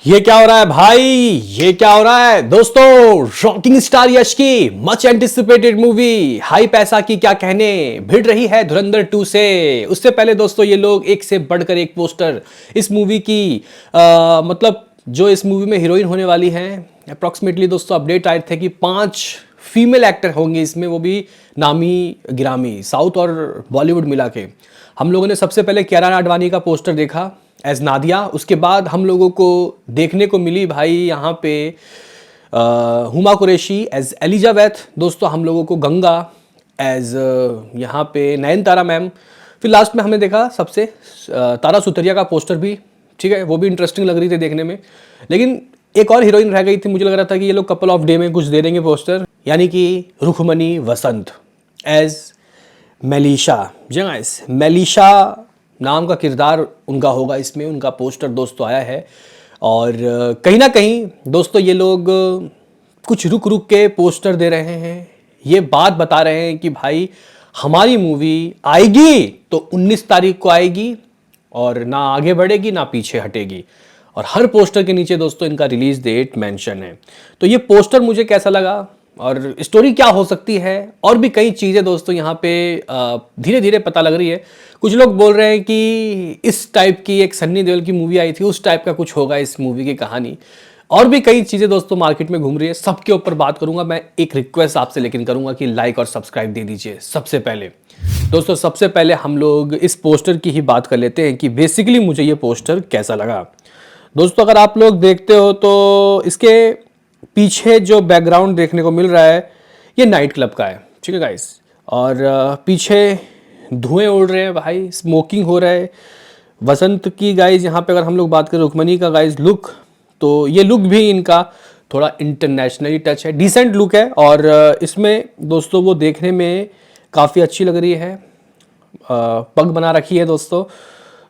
ये क्या हो रहा है भाई? ये क्या हो रहा है दोस्तों? रॉकिंग स्टार यश की मच एंटिसिपेटेड मूवी हाई पैसा की क्या कहने भिड़ रही है धुरंधर 2 से। उससे पहले दोस्तों ये लोग एक से बढ़कर एक पोस्टर इस मूवी की मतलब जो इस मूवी में हीरोइन होने वाली हैं अप्रॉक्सीमेटली दोस्तों अपडेट आए थे कि 5 फीमेल एक्टर होंगे इसमें, वो भी नामी गिरामी साउथ और बॉलीवुड मिला के। हम लोगों ने सबसे पहले कियारा आडवाणी का पोस्टर देखा एज नादिया, उसके बाद हम लोगों को देखने को मिली भाई यहाँ पे हुमा कुरैशी एज एलिजाबेथ, दोस्तों हम लोगों को गंगा एज यहाँ पे नयनतारा मैम, फिर लास्ट में हमने देखा सबसे तारा सुतरिया का पोस्टर भी, ठीक है, वो भी इंटरेस्टिंग लग रही थी देखने में। लेकिन एक और हीरोइन रह गई थी, मुझे लग रहा था कि ये लोग कपल ऑफ डे में कुछ दे देंगे पोस्टर, यानी कि रुखमनी वसंत एज मेलिशा। जी गाइस, मेलिशा नाम का किरदार उनका होगा इसमें, उनका पोस्टर दोस्तों आया है। और कहीं ना कहीं दोस्तों ये लोग कुछ रुक रुक के पोस्टर दे रहे हैं, ये बात बता रहे हैं कि भाई हमारी मूवी आएगी तो 19 तारीख को आएगी और ना आगे बढ़ेगी ना पीछे हटेगी। और हर पोस्टर के नीचे दोस्तों इनका रिलीज डेट मेंशन है। तो ये पोस्टर मुझे कैसा लगा और स्टोरी क्या हो सकती है, और भी कई चीज़ें दोस्तों यहाँ पे धीरे धीरे पता लग रही है। कुछ लोग बोल रहे हैं कि इस टाइप की एक सन्नी देओल की मूवी आई थी, उस टाइप का कुछ होगा इस मूवी की कहानी। और भी कई चीज़ें दोस्तों मार्केट में घूम रही है, सबके ऊपर बात करूंगा। मैं एक रिक्वेस्ट आपसे लेकिन करूंगा कि लाइक और सब्सक्राइब दे दीजिए। सबसे पहले दोस्तों, सबसे पहले हम लोग इस पोस्टर की ही बात कर लेते हैं कि बेसिकली मुझे ये पोस्टर कैसा लगा। दोस्तों अगर आप लोग देखते हो तो इसके पीछे जो बैकग्राउंड देखने को मिल रहा है ये नाइट क्लब का है, ठीक है गाइस। और पीछे धुएं उड़ रहे हैं भाई, स्मोकिंग हो रहा है। वसंत की गाइस यहाँ पे अगर हम लोग बात करें रुक्मणी का गाइस लुक, तो ये लुक भी इनका थोड़ा इंटरनेशनली टच है, डिसेंट लुक है। और इसमें दोस्तों वो देखने में काफ़ी अच्छी लग रही है, पग बना रखी है दोस्तों,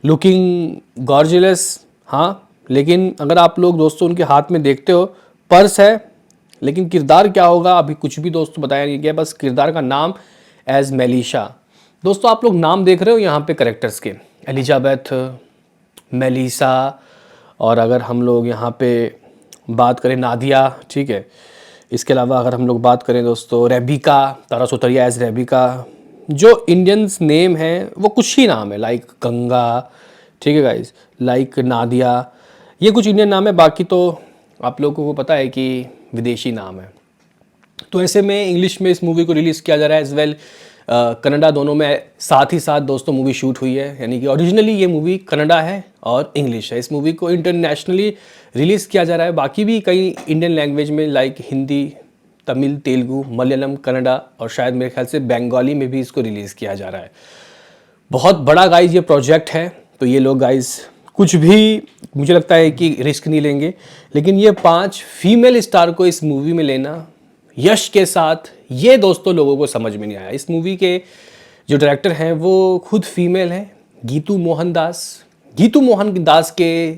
लुकिंग गॉर्जियस। हाँ, लेकिन अगर आप लोग दोस्तों उनके हाथ में देखते हो पर्स है, लेकिन किरदार क्या होगा अभी कुछ भी दोस्तों बताया नहीं गया, बस किरदार का नाम एज मेलिशा। दोस्तों आप लोग नाम देख रहे हो यहाँ पे करेक्टर्स के, एलिजाबेथ, मेलिसा, और अगर हम लोग यहाँ पे बात करें नादिया, ठीक है। इसके अलावा अगर हम लोग बात करें दोस्तों रेबिका, तारा सुतरिया एज रेबिका। जो इंडियंस नेम है वो कुछ ही नाम है, लाइक गंगा, ठीक है गाइज, लाइक नादिया, ये कुछ इंडियन नाम है, बाकी तो आप लोगों को पता है कि विदेशी नाम है। तो ऐसे में इंग्लिश में इस मूवी को रिलीज़ किया जा रहा है एज वेल कनाडा, दोनों में साथ ही साथ दोस्तों मूवी शूट हुई है। यानी कि ओरिजिनली ये मूवी कनाडा है और इंग्लिश है। इस मूवी को इंटरनेशनली रिलीज़ किया जा रहा है, बाकी भी कई इंडियन लैंग्वेज में लाइक हिंदी, तमिल, तेलुगु, मलयालम, कन्नड़ा और शायद मेरे ख्याल से बंगाली में भी इसको रिलीज़ किया जा रहा है। बहुत बड़ा गाइज ये प्रोजेक्ट है, तो ये लोग गाइज कुछ भी मुझे लगता है कि रिस्क नहीं लेंगे। लेकिन ये 5 फीमेल स्टार को इस मूवी में लेना यश के साथ, ये दोस्तों लोगों को समझ में नहीं आया। इस मूवी के जो डायरेक्टर हैं वो खुद फीमेल हैं, गीतू मोहन दास। गीतू मोहन दास के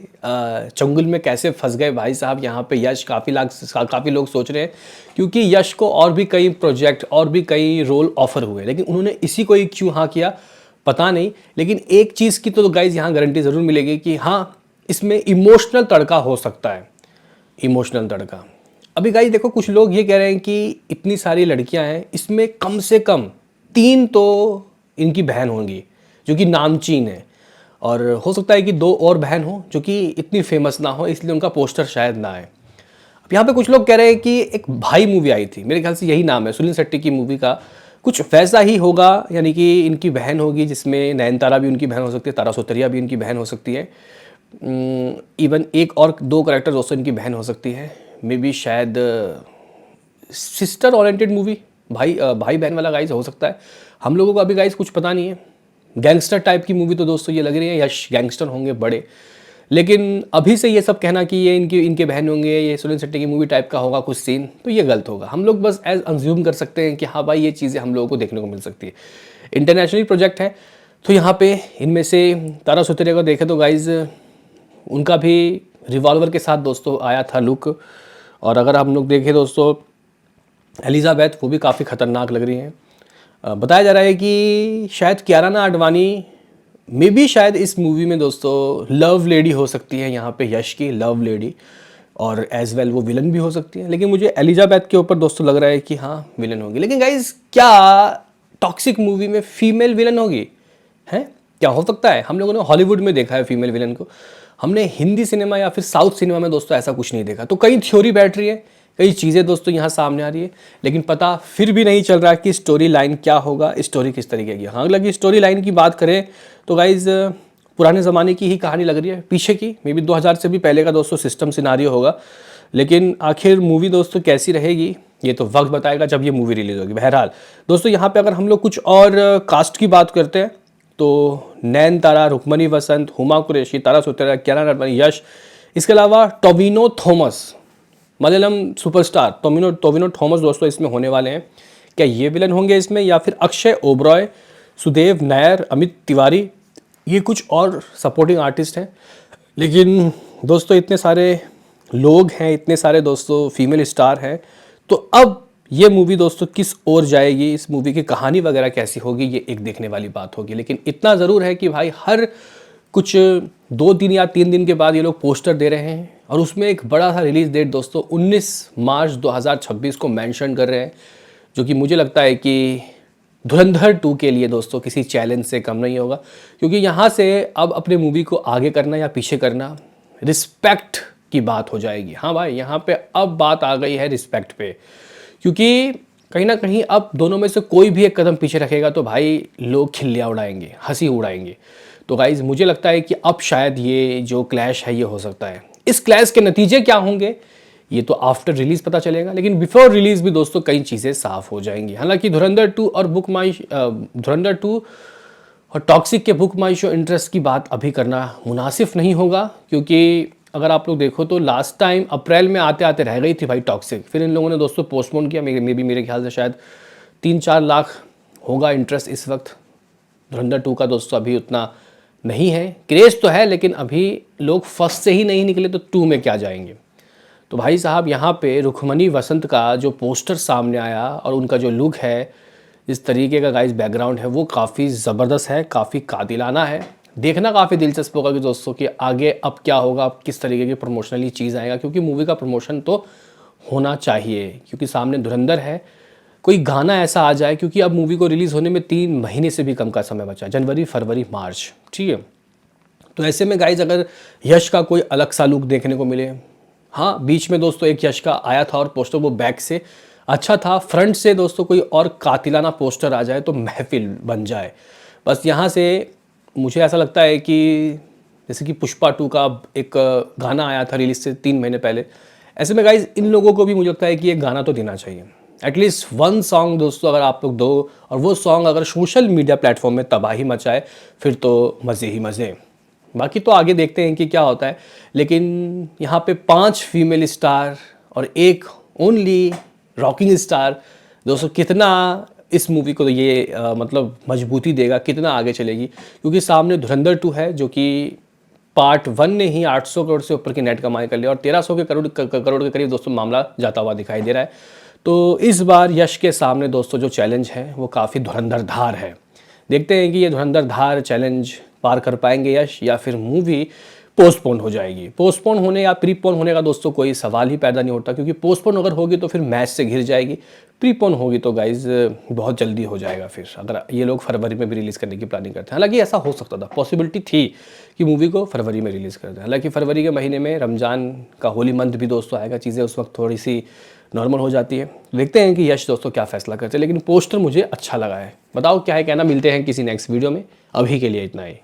चंगुल में कैसे फंस गए भाई साहब यहाँ पे यश, काफ़ी लोग सोच रहे हैं, क्योंकि यश को और भी कई प्रोजेक्ट और भी कई रोल ऑफर हुए, लेकिन उन्होंने इसी को ही क्यों हाँ किया पता नहीं। लेकिन एक चीज़ की तो गाइज यहाँ गारंटी ज़रूर मिलेगी कि हाँ इसमें इमोशनल तड़का हो सकता है, इमोशनल तड़का। अभी गाइज देखो, कुछ लोग ये कह रहे हैं कि इतनी सारी लड़कियां हैं, इसमें कम से कम 3 तो इनकी बहन होंगी जो कि नामचीन है, और हो सकता है कि 2 और बहन हो जो कि इतनी फेमस ना हो, इसलिए उनका पोस्टर शायद ना आए। अब यहाँ पे कुछ लोग कह रहे हैं कि एक भाई मूवी आई थी, मेरे ख्याल से यही नाम है, सुनील शेट्टी की मूवी का कुछ वैसा ही होगा, यानी कि इनकी बहन होगी जिसमें नयनतारा भी उनकी बहन हो सकती है, तारा सुतरिया भी इनकी बहन हो सकती है, इवन 1 और 2 कैरेक्टर दोस्तों इनकी बहन हो सकती है। मे बी शायद सिस्टर ओरिएंटेड मूवी, भाई बहन वाला गाइज हो सकता है। हम लोगों को अभी गाइज कुछ पता नहीं है। गैंगस्टर टाइप की मूवी तो दोस्तों ये लग रही है, यश गैंगस्टर होंगे बड़े, लेकिन अभी से ये सब कहना कि ये इनके बहन होंगे, ये सुनील शेट्टी की मूवी टाइप का होगा कुछ सीन, तो ये गलत होगा। हम लोग बस एज अंज्यूम कर सकते हैं कि हाँ भाई ये चीज़ें हम लोगों को देखने को मिल सकती है। इंटरनेशनली प्रोजेक्ट है, तो यहाँ पे इनमें से तारा सुतरिया को देखें तो गाइज उनका भी रिवॉल्वर के साथ दोस्तों आया था लुक। और अगर हम लोग देखें दोस्तों एलिजाबेथ, वो भी काफ़ी ख़तरनाक लग रही हैं। बताया जा रहा है कि शायद कियारा आडवाणी मे बी शायद इस मूवी में दोस्तों लव लेडी हो सकती है, यहाँ पे यश की लव लेडी, और एज वेल वो विलन भी हो सकती है। लेकिन मुझे एलिजाबेथ के ऊपर दोस्तों लग रहा है कि हाँ विलन होगी। लेकिन गाइज क्या टॉक्सिक मूवी में फीमेल विलन होगी? हैं, क्या हो सकता है? हम लोगों ने हॉलीवुड में देखा है फीमेल विलन को, हमने हिंदी सिनेमा या फिर साउथ सिनेमा में दोस्तों ऐसा कुछ नहीं देखा। तो कई थ्योरी बैठ रही है, कई चीज़ें दोस्तों यहाँ सामने आ रही है, लेकिन पता फिर भी नहीं चल रहा कि स्टोरी लाइन क्या होगा, स्टोरी किस तरीके की। हाँ, हालांकि स्टोरी लाइन की बात करें तो गाइज पुराने ज़माने की ही कहानी लग रही है, पीछे की, मे बी 2000 से भी पहले का दोस्तों सिस्टम सिनारियो होगा। लेकिन आखिर मूवी दोस्तों कैसी रहेगी ये तो वक्त बताएगा जब ये मूवी रिलीज़ होगी। बहरहाल दोस्तों, यहाँ पे अगर हम लोग कुछ और कास्ट की बात करते हैं तो नयनतारा, रुक्मणी वसंत, हुमा कुरैशी, तारा सुतेरा, कियारा नटवानी, यश, इसके अलावा Tovino Thomas, Malayalam superstar Tovino Thomas दोस्तों इसमें होने वाले हैं। क्या ये विलन होंगे इसमें, या फिर अक्षय ओबरॉय, सुदेव नायर, अमित तिवारी, ये कुछ और सपोर्टिंग आर्टिस्ट हैं। लेकिन दोस्तों इतने सारे लोग हैं, इतने सारे दोस्तों फीमेल स्टार हैं, तो अब ये मूवी दोस्तों किस ओर जाएगी, इस मूवी की कहानी वगैरह कैसी होगी, ये एक देखने वाली बात होगी। लेकिन इतना ज़रूर है कि भाई हर कुछ 2 दिन या 3 दिन के बाद ये लोग पोस्टर दे रहे हैं, और उसमें एक बड़ा सा रिलीज़ डेट दोस्तों 19 मार्च 2026 को मेंशन कर रहे हैं, जो कि मुझे लगता है कि धुरंधर 2 के लिए दोस्तों किसी चैलेंज से कम नहीं होगा। क्योंकि यहाँ से अब अपने मूवी को आगे करना या पीछे करना रिस्पेक्ट की बात हो जाएगी। हाँ भाई, यहाँ पे अब बात आ गई है रिस्पेक्ट पे, क्योंकि कहीं ना कहीं अब दोनों में से कोई भी एक कदम पीछे रखेगा तो भाई लोग खिल्लियाँ उड़ाएंगे, हंसी उड़ाएंगे। तो गाइज़ मुझे लगता है कि अब शायद ये जो क्लैश है ये हो सकता है। इस क्लैश के नतीजे क्या होंगे ये तो आफ्टर रिलीज़ पता चलेगा, लेकिन बिफोर रिलीज़ भी दोस्तों कई चीज़ें साफ हो जाएंगी। हालांकि धुरंधर 2 और टॉक्सिक के बुक माई शो इंटरेस्ट की बात अभी करना मुनासिब नहीं होगा, क्योंकि अगर आप लोग देखो तो लास्ट टाइम अप्रैल में आते आते रह गई थी भाई टॉक्सिक, फिर इन लोगों ने दोस्तों पोस्टपोन किया। मेरे ख्याल से शायद 3-4 लाख होगा इंटरेस्ट इस वक्त। धुरंधर 2 का दोस्तों अभी उतना नहीं है, क्रेज़ तो है, लेकिन अभी लोग फर्स्ट से ही नहीं निकले तो 2 में क्या जाएंगे। तो भाई साहब यहाँ पे रुक्मणी वसंत का जो पोस्टर सामने आया और उनका जो लुक है, इस तरीके का गाइस बैकग्राउंड है, वो काफ़ी ज़बरदस्त है, काफ़ी कातिलाना है। देखना काफ़ी दिलचस्प होगा कि दोस्तों कि आगे अब क्या होगा, अब किस तरीके की प्रमोशनली चीज़ आएगा, क्योंकि मूवी का प्रमोशन तो होना चाहिए, क्योंकि सामने धुरंधर है। कोई गाना ऐसा आ जाए, क्योंकि अब मूवी को रिलीज़ होने में 3 महीने से भी कम का समय बचा है, जनवरी, फरवरी, मार्च, ठीक है। तो ऐसे में गाइज अगर यश का कोई अलग सा लुक देखने को मिले, हाँ बीच में दोस्तों एक यश का आया था और पोस्टर वो बैक से अच्छा था, फ्रंट से दोस्तों कोई और कातिलाना पोस्टर आ जाए तो महफिल बन जाए। बस यहाँ से मुझे ऐसा लगता है कि जैसे कि पुष्पा 2 का एक गाना आया था रिलीज से 3 महीने पहले, ऐसे में गाइज इन लोगों को भी मुझे लगता है कि एक गाना तो देना चाहिए, एटलीस्ट 1 सॉन्ग दोस्तों अगर आप लोग दो, और वो सॉन्ग अगर सोशल मीडिया प्लेटफॉर्म में तबाही मचाए फिर तो मज़े ही मज़े। बाकी तो आगे देखते हैं कि क्या होता है। लेकिन यहाँ पे 5 फीमेल स्टार और एक ओनली रॉकिंग स्टार दोस्तों, कितना इस मूवी को ये मतलब मजबूती देगा, कितना आगे चलेगी, क्योंकि सामने धुरंधर 2 है जो कि पार्ट 1 ने ही 800 करोड़ से ऊपर की नेट कमाई कर लिया और 1300 के करोड़ के करीब दोस्तों मामला जाता हुआ दिखाई दे रहा है। तो इस बार यश के सामने दोस्तों जो चैलेंज है वो काफ़ी धुरंधरधार है। देखते हैं कि ये धुरंधरधार चैलेंज पार कर पाएंगे यश, या फिर मूवी पोस्टपोन हो जाएगी। पोस्टपोन होने या प्रीपोन होने का दोस्तों कोई सवाल ही पैदा नहीं होता, क्योंकि पोस्टपोन अगर होगी तो फिर मैच से घिर जाएगी, प्रीपोन होगी तो गाइज बहुत जल्दी हो जाएगा फिर, अगर ये लोग फरवरी में भी रिलीज़ करने की प्लानिंग करते हैं। हालांकि ऐसा हो सकता था, पॉसिबिलिटी थी कि मूवी को फरवरी में रिलीज़ कर दें। हालांकि फरवरी के महीने में रमज़ान का होली मंथ भी दोस्तों आएगा, चीज़ें उस वक्त थोड़ी सी नॉर्मल हो जाती है। देखते हैं कि यश दोस्तों क्या फैसला करते हैं, लेकिन पोस्टर मुझे अच्छा लगा है। बताओ क्या है कहना, मिलते हैं किसी नेक्स्ट वीडियो में, अभी के लिए इतना ही।